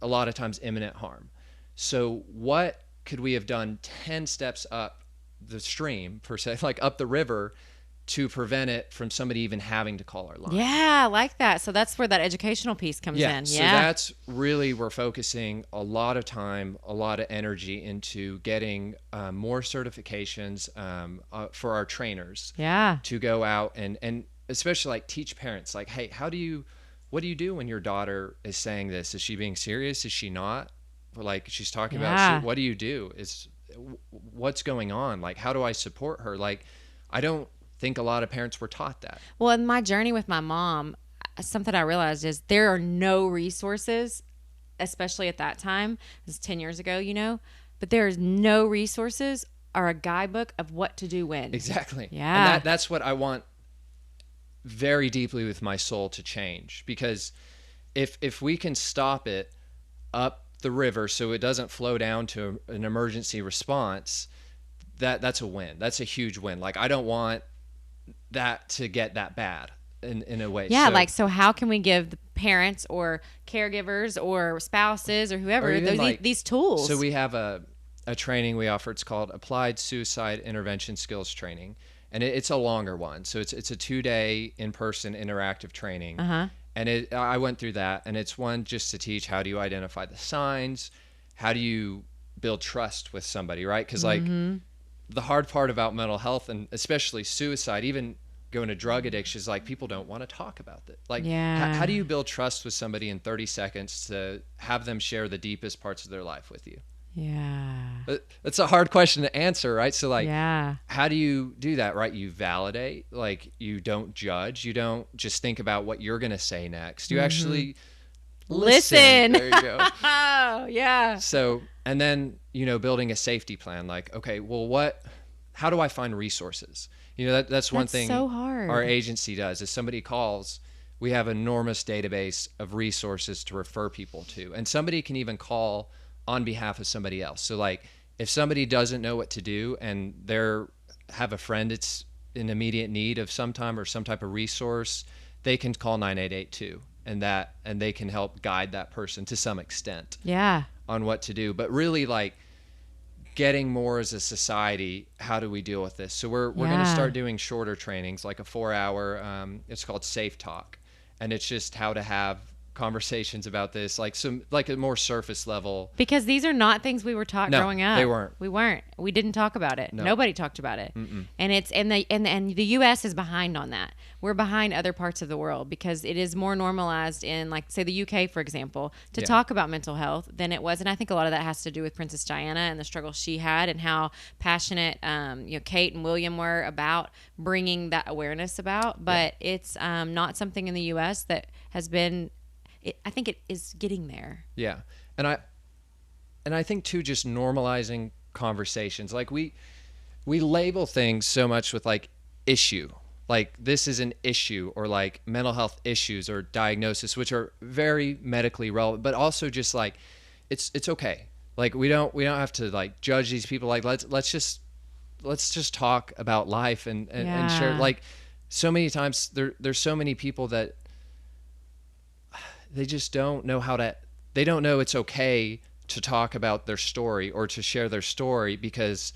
a lot of times imminent harm. So what could we have done 10 steps up the stream, per se, like up the river, to prevent it from somebody even having to call our line? Yeah, I like that. So that's where that educational piece comes in. So that's really, we're focusing a lot of time, a lot of energy into getting more certifications for our trainers. Yeah. To go out and especially like teach parents, like, hey, what do you do when your daughter is saying this? Is she being serious? Is she not? Or like she's talking about, what do you do? What's going on? Like, how do I support her? Like, I don't think a lot of parents were taught that. Well, in my journey with my mom, something I realized is there are no resources, especially at that time. It was 10 years ago, but there's no resources or a guidebook of what to do when. Exactly. Yeah. And that's what I want very deeply with my soul to change, because if we can stop it up the river so it doesn't flow down to an emergency response, that's a win. That's a huge win. Like, I don't want that to get that bad. in a way. Yeah, so how can we give the parents or caregivers or spouses or whoever these tools? So we have a training we offer. It's called Applied Suicide Intervention Skills Training, and it's a longer one. So it's a 2-day in-person interactive training. And I went through that, and it's one just to teach how do you identify the signs, how do you build trust with somebody, right? Because the hard part about mental health, and especially suicide, even going to drug addiction, is people don't want to talk about it. How do you build trust with somebody in 30 seconds to have them share the deepest parts of their life with you? It's a hard question to answer, right? So how do you do that, right? You validate, you don't judge, you don't just think about what you're going to say next. You actually listen. There you go. So, and then, building a safety plan, okay, well, how do I find resources? That's one thing so hard. Our agency does is somebody calls, we have an enormous database of resources to refer people to, and somebody can even call on behalf of somebody else. So if somebody doesn't know what to do and have a friend that's in immediate need of some type of resource, they can call 988 too. And they can help guide that person to some extent on what to do. But really getting more as a society, how do we deal with this? So we're going to start doing shorter trainings, like a 4-hour, it's called Safe Talk. And it's just how to have conversations about this, a more surface level, because these are not things we were taught growing up. We weren't. We didn't talk about it. No. Nobody talked about it. And it's and the US is behind on that. We're behind other parts of the world because it is more normalized in say the UK, for example, to talk about mental health than it was. And I think a lot of that has to do with Princess Diana and the struggle she had and how passionate Kate and William were about bringing that awareness about. But it's not something in the US that has been. I think it is getting there. Yeah. And I think too, just normalizing conversations. We label things so much with issue, this is an issue, or mental health issues or diagnosis, which are very medically relevant, but also just it's okay. We don't have to judge these people. Let's just talk about life and share. So many times there's so many people that they just don't know they don't know it's okay to talk about their story or to share their story, because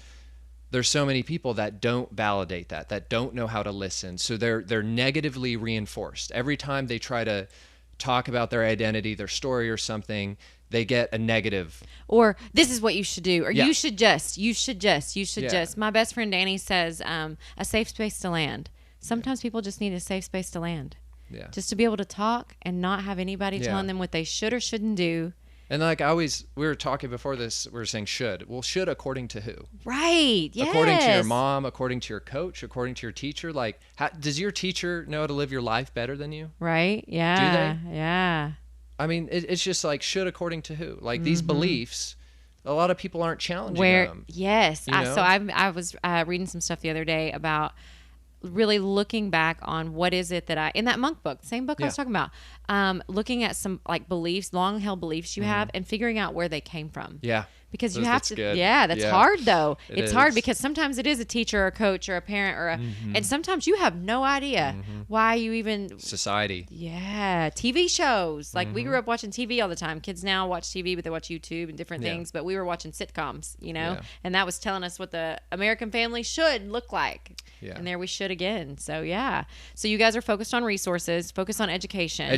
there's so many people that don't validate that don't know how to listen. So they're negatively reinforced. Every time they try to talk about their identity, their story or something, they get a negative. Or this is what you should do, or you should just. My best friend Danny says a safe space to land. Sometimes people just need a safe space to land. Yeah. Just to be able to talk and not have anybody telling them what they should or shouldn't do. And we were talking before this, we were saying should. Well, should according to who? Right, yes. According to your mom, according to your coach, according to your teacher. Does your teacher know how to live your life better than you? Right, yeah. Do they? Yeah. I mean, it's just should according to who? These beliefs, a lot of people aren't challenging them. Yes. So I was reading some stuff the other day about really looking back on what is it that in that monk book, same book I was talking about, looking at some beliefs, long held beliefs you have, and figuring out where they came from. Yeah. Because you have to, that's hard though. It's hard because sometimes it is a teacher or a coach or a parent and sometimes you have no idea why you even. Society. Yeah. TV shows. We grew up watching TV all the time. Kids now watch TV, but they watch YouTube and different things. But we were watching sitcoms, and that was telling us what the American family should look like. Yeah. And there we should again. So yeah. So you guys are focused on resources, focused on education.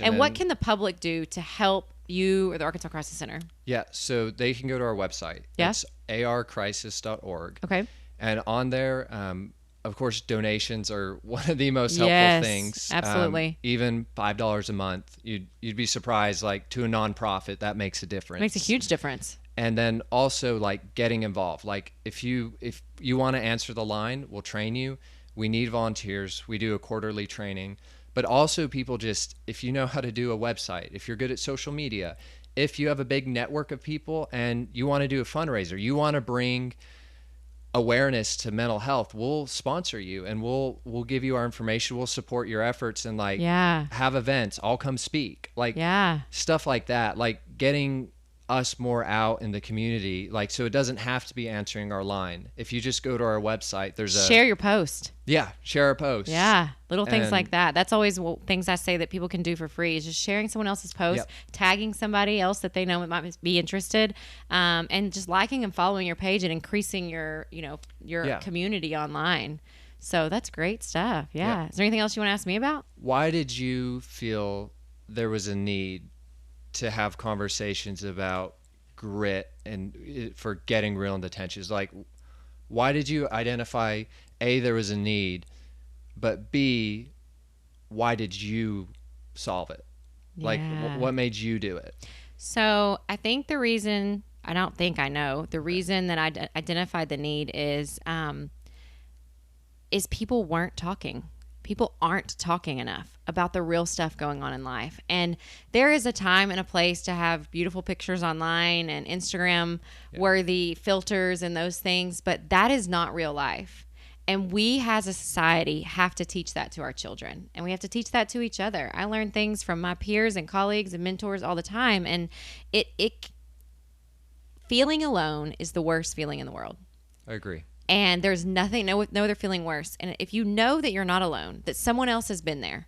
And what can the public do to help you or the Arkansas Crisis Center? Yeah, so they can go to our website. Yeah. It's arcrisis.org. Okay. And on there, of course, donations are one of the most helpful things. Absolutely. Even $5 a month, you'd be surprised. To a nonprofit, that makes a difference. Makes a huge difference. And then also getting involved. If you want to answer the line, we'll train you. We need volunteers. We do a quarterly training. But also people if you know how to do a website, if you're good at social media, if you have a big network of people and you want to do a fundraiser, you want to bring awareness to mental health, we'll sponsor you and we'll give you our information. We'll support your efforts and have events. I'll come speak. Stuff like that. Getting us more out in the community, like, so it doesn't have to be answering our line. If you just go to our website, there's share your post. Share a post. Yeah, little things And- like that. That's always things I say that people can do for free is just sharing someone else's post, tagging somebody else that they know might be interested, and just liking and following your page and increasing your community online. So that's great stuff. Yeah. Is there anything else you want to ask me about? Why did you feel there was a need to have conversations about grit and for getting real into tensions? Like, why did you identify A, there was a need, but B, why did you solve it? Like, what made you do it? So I think the reason, I don't think I know, the reason that I identified the need is people weren't talking. People aren't talking enough about the real stuff going on in life. And there is a time and a place to have beautiful pictures online and Instagram worthy filters and those things, but that is not real life. And we as a society have to teach that to our children, and we have to teach that to each other. I learn things from my peers and colleagues and mentors all the time. And it feeling alone is the worst feeling in the world. I agree. And there's no other feeling worse. And if you know that you're not alone, that someone else has been there,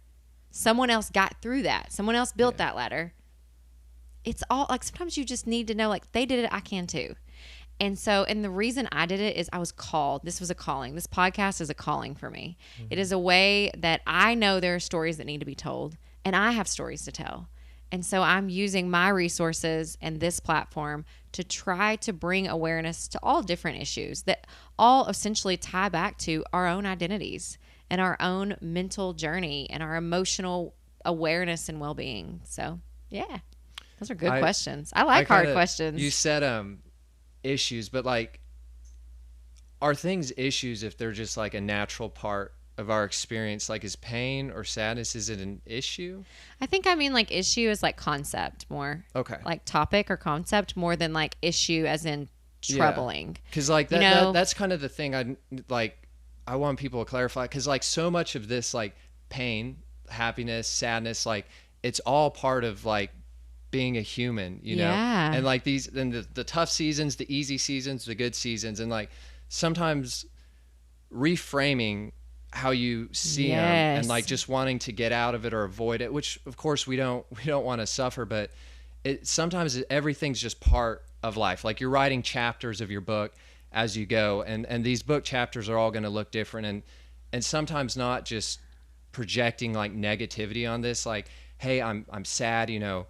someone else got through that, someone else built that ladder, it's all like, sometimes you just need to know, like, they did it, I can too. And the reason I did it is I was called. This was a calling. This podcast is a calling for me. Mm-hmm. It is a way that I know there are stories that need to be told, and I have stories to tell. And so I'm using my resources and this platform to try to bring awareness to all different issues that all essentially tie back to our own identities and our own mental journey and our emotional awareness and well-being. So, yeah, those are good questions. I like hard questions. You said issues, but like, are things issues if they're just like a natural part of our experience? Like, is pain or sadness, is it an issue? I think I mean like issue is like concept more. Okay. Like topic or concept more than like issue as in troubling. Because like that's kind of the thing I want people to clarify, because like so much of this, like pain, happiness, sadness, like it's all part of like being a human, you know? And like the tough seasons, the easy seasons, the good seasons, and like sometimes reframing how you see them and like just wanting to get out of it or avoid it, which of course we don't want to suffer, but sometimes everything's just part of life. Like, you're writing chapters of your book as you go, and these book chapters are all going to look different, and sometimes not just projecting like negativity on this, like, hey, I'm sad, you know,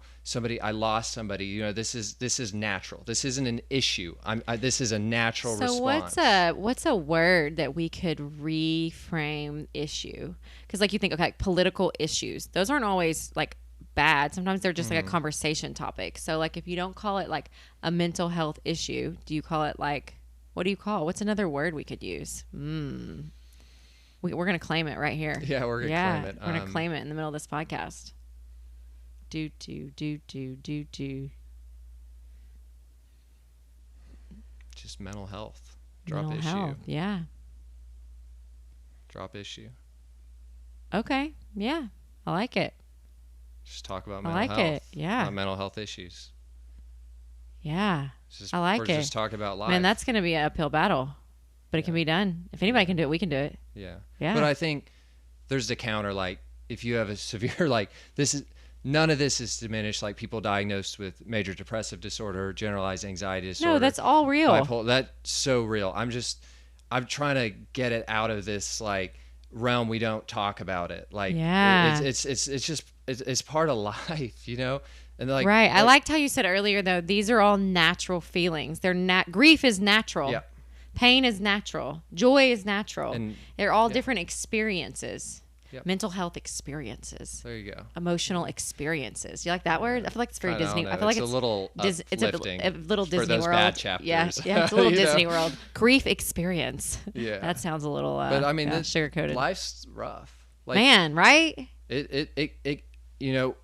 I lost somebody, you know, this is natural. This isn't an issue. This is a natural response. So what's a word that we could reframe issue? Because like you think, okay, like political issues, those aren't always like bad. Sometimes they're just like a conversation topic. So like, if you don't call it like a mental health issue, do you call it like, what do you call? What's another word we could use? We're going to claim it right here. Yeah, we're going to claim it. We're going to claim it in the middle of this podcast. Do. Just mental health. Drop mental issue. Health. Yeah. Drop issue. Okay. Yeah. I like it. Just talk about mental health. I like it. Yeah. Mental health issues. Yeah. I like it. Just talk about life. Man, that's going to be an uphill battle, but it can be done. If anybody can do it, we can do it. Yeah. Yeah. But I think there's the counter, like, if you have a severe, like, none of this is diminished, like people diagnosed with major depressive disorder, generalized anxiety disorder. No, that's all real. Bipolar, that's so real. I'm trying to get it out of this like realm. We don't talk about it. Like, it's part of life, you know? And like, right. I liked how you said earlier though, these are all natural feelings. Grief is natural. Yeah. Pain is natural. Joy is natural. And they're all different experiences. Yep. Mental health experiences. There you go. Emotional experiences. You like that word? I feel like it's very Disney. I feel like it's a little it's a little Disney for those World. bad chapters. Yeah, it's a little Disney World. Grief experience. Yeah, that sounds a little. But I mean, sugar coated. Life's rough. Like, man, right? It. You know,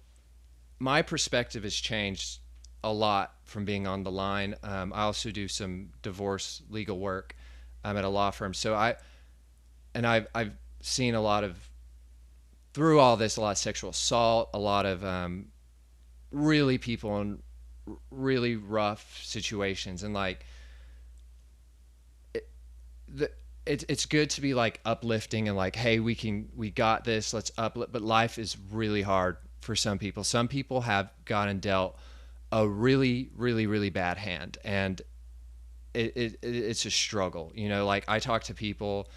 my perspective has changed a lot from being on the line. I also do some divorce legal work. I'm at a law firm, so I've seen a lot of. Through all this, a lot of sexual assault, a lot of really people in really rough situations, and like it's good to be like uplifting and like, hey, we got this, let's uplift. But life is really hard for some people. Some people have gotten dealt a really, really, really bad hand, and it's a struggle. You know, like I talk to people,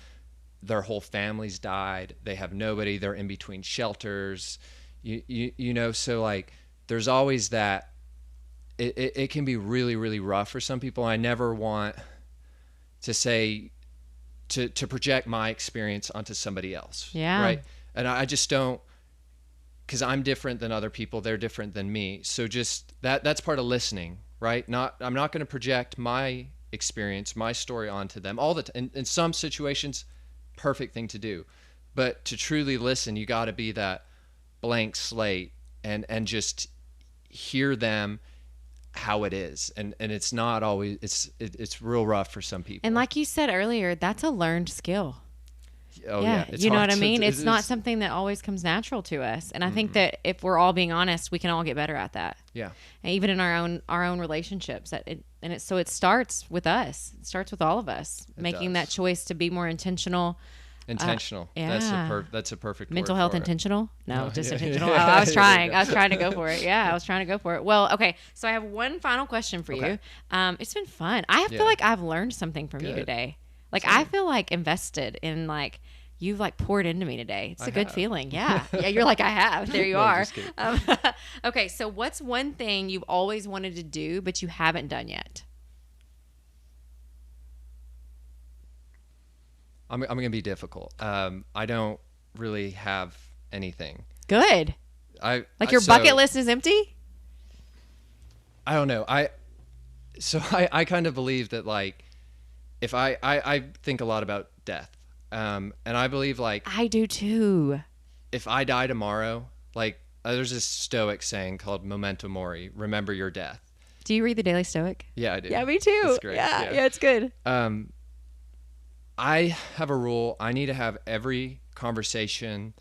their whole families died, they have nobody, they're in between shelters, you know, so like there's always that. It can be really, really rough for some people. I never want to say to project my experience onto somebody else. Yeah. Right. And I just don't, because I'm different than other people. They're different than me. So just that's part of listening, right? I'm not going to project my experience, my story onto them all the time. In some situations, perfect thing to do. But to truly listen, you got to be that blank slate and just hear them how it is, and it's not always, it's real rough for some people. And like you said earlier, that's a learned skill. Oh yeah, you know what I mean? It's not something that always comes natural to us, and I think that if we're all being honest, we can all get better at that. Yeah, and even in our own relationships. So it starts with us. It starts with all of us making that choice to be more intentional. Yeah. That's a perfect mental word health for intentional. No, No, just yeah. intentional. I was trying to go for it. Yeah, I was trying to go for it. Well, okay. So I have one final question for you. It's been fun. I feel like I've learned something from you today. Like I feel like invested in like you've like poured into me today. It's a good feeling. Yeah. Yeah. You're like, I have. There you No, are. just kidding. Okay. So what's one thing you've always wanted to do, but you haven't done yet? I'm going to be difficult. I don't really have anything. Good. Your bucket list is empty? I don't know. I kind of believe that like if I think a lot about death. And I believe like I do too. If I die tomorrow, like there's this Stoic saying called memento mori, remember your death. Do you read the Daily Stoic? Yeah, I do. Yeah, me too. It's great. Yeah, it's good. I have a rule. I need to have every conversation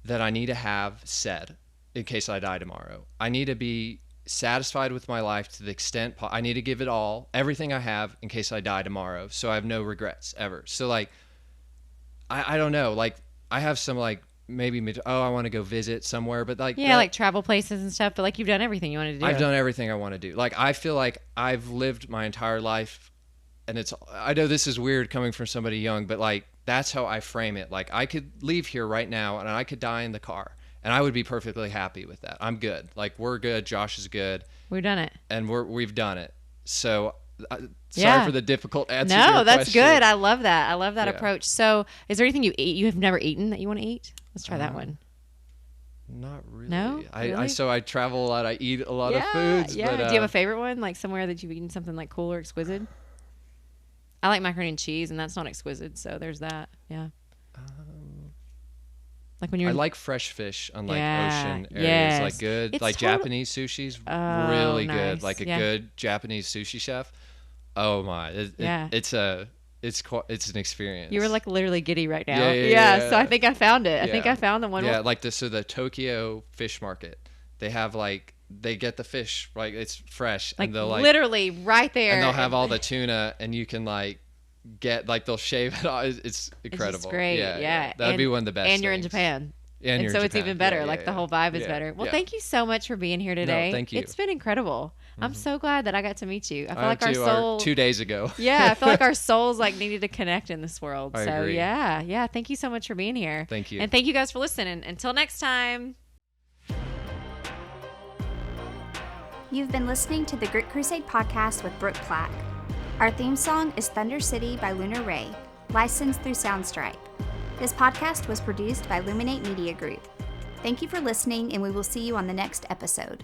that I need to have said in case I die tomorrow. I need to be satisfied with my life to the extent I need to give it all, everything I have in case I die tomorrow. So I have no regrets ever. So like, I don't know. Like I have some like maybe, I want to go visit somewhere, but like, like travel places and stuff, but like you've done everything you wanted to do. I've done everything I want to do. Like, I feel like I've lived my entire life. And I know this is weird coming from somebody young, but like, that's how I frame it. Like I could leave here right now and I could die in the car and I would be perfectly happy with that. I'm good. Like we're good. Josh is good. We've done it. And we've done it. So sorry for the difficult answer. No, to your that's question. good. I love that. I love that approach. So is there anything you have never eaten that you want to eat? Let's try that one. Not really. No? Really? So I travel a lot. I eat a lot of foods. Yeah. But, Do you have a favorite one? Like somewhere that you've eaten something like cool or exquisite? I like macaroni and cheese, and that's not exquisite. So there's that. Yeah. Like when you're. I like fresh fish on like ocean areas. Like good, like Japanese sushi's really nice. good. Like a good Japanese sushi chef. Oh my! It's an experience. You were like literally giddy right now. Yeah. So I think I found it. I think I found the one. Yeah, like the Tokyo fish market. They have like. They get the fish, like it's fresh, like and they'll like literally right there, and they'll have all the tuna, and you can like get like they'll shave it off. It's incredible. It's great, yeah. That'd be one of the best. And you're in things. Japan, and so it's even better. Like the whole vibe is better. Well, thank you so much for being here today. No, thank you. It's been incredible. I'm so glad that I got to meet you. I feel like our soul 2 days ago. Yeah, I feel like our souls like needed to connect in this world. I so agree. yeah. Thank you so much for being here. Thank you, and thank you guys for listening. Until next time. You've been listening to the Grit Crusade podcast with Brooke Platt. Our theme song is Thunder City by Lunar Ray, licensed through Soundstripe. This podcast was produced by Luminate Media Group. Thank you for listening, and we will see you on the next episode.